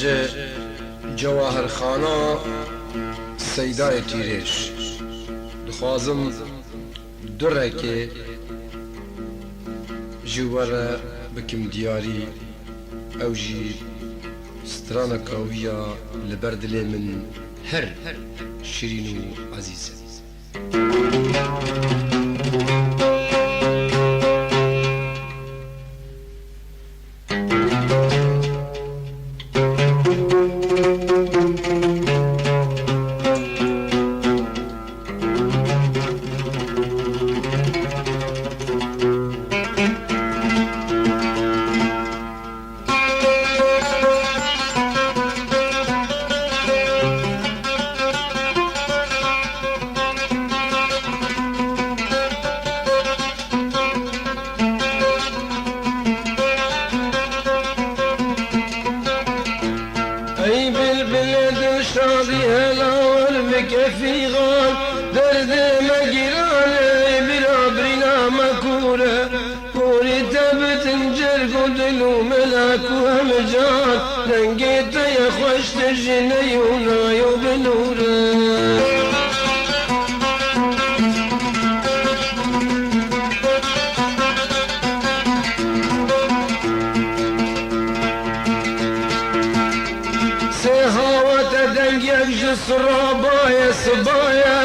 جه جواهر خانا سیدای تیرش دخوازم درکه جواره بکم دیاری او جی سترانه کاویا لبردل من هر شیرین و عزیز كفي غال درد مجراني برابرنا مكورة كوري تبتنجر قدلو ملاك ومجان لنقيت يا خوش تجني ونايو بنورة صرابايا صبايا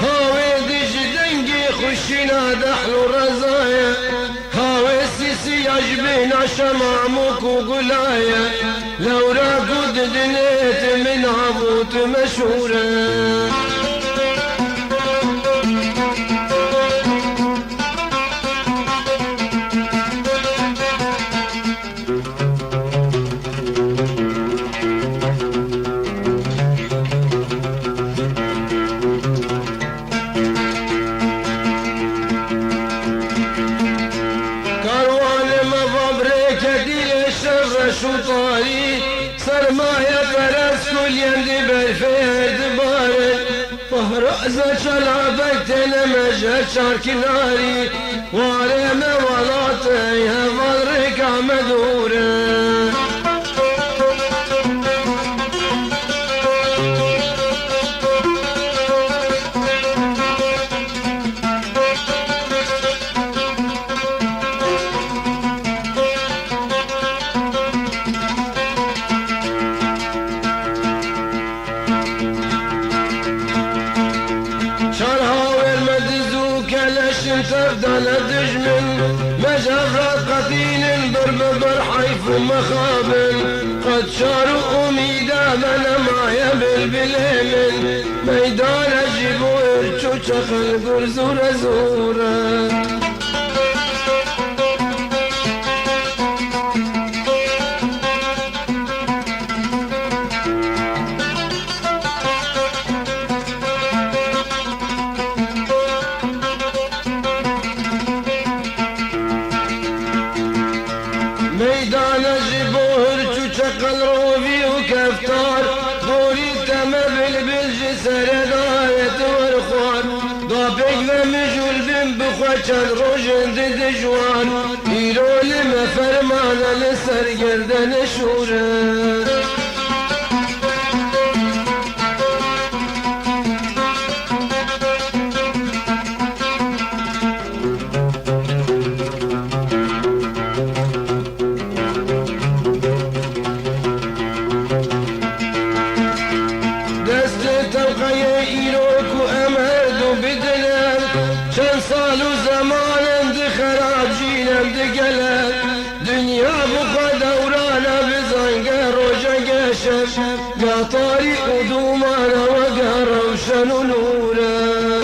هاوي دش دنجي خشينا دحل رزايا هاوي سيسي عجبنا شمعمك وقلايا لو راقود دنيت من عبوت مشهورة شطاري سرمايا فرس كل يندي بالفيد بارد فهرأزة شلابك تنمجة شارك ناري وارم ولاتي هفرك عمدوري تفضل دجمن مجرد قتيل برببر حيف مخابن قد شاروا أميدا من معي بالبليمن ميدان أجيبوا إرشو شخل قرزورة زورة ميدان الجبور تشقل روفي وكفتار دوري تم بالجسر داية ورخوان ضابق ومجول بن بخوشن روجن دي جوان إيرو لما فرمان لسر قردن شورا صالو زمان دي خراب جينم دي قلب دنيا بخوا دورانا بزنقه روجا قشف يا طريق ودومانا وقهر وشنو نورا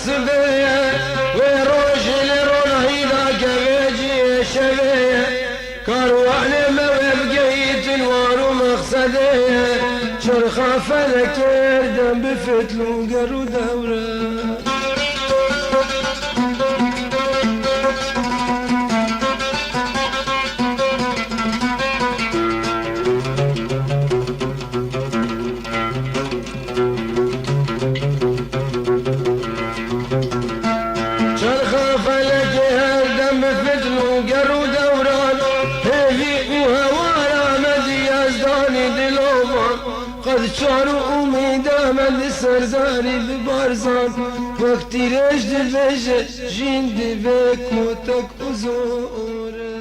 سبيه وروج لرون هيدا كبيجي شبيه كروان موبقيت الوار مقصديه شرخة فلك يردم بفتلو قرو دوره وقر ودوران هيفي وهوارا مدي يزداني دلوان قد شاروا أميدا من سرداني ببارزان وقتی رشد بشه جين دبك موتك وزور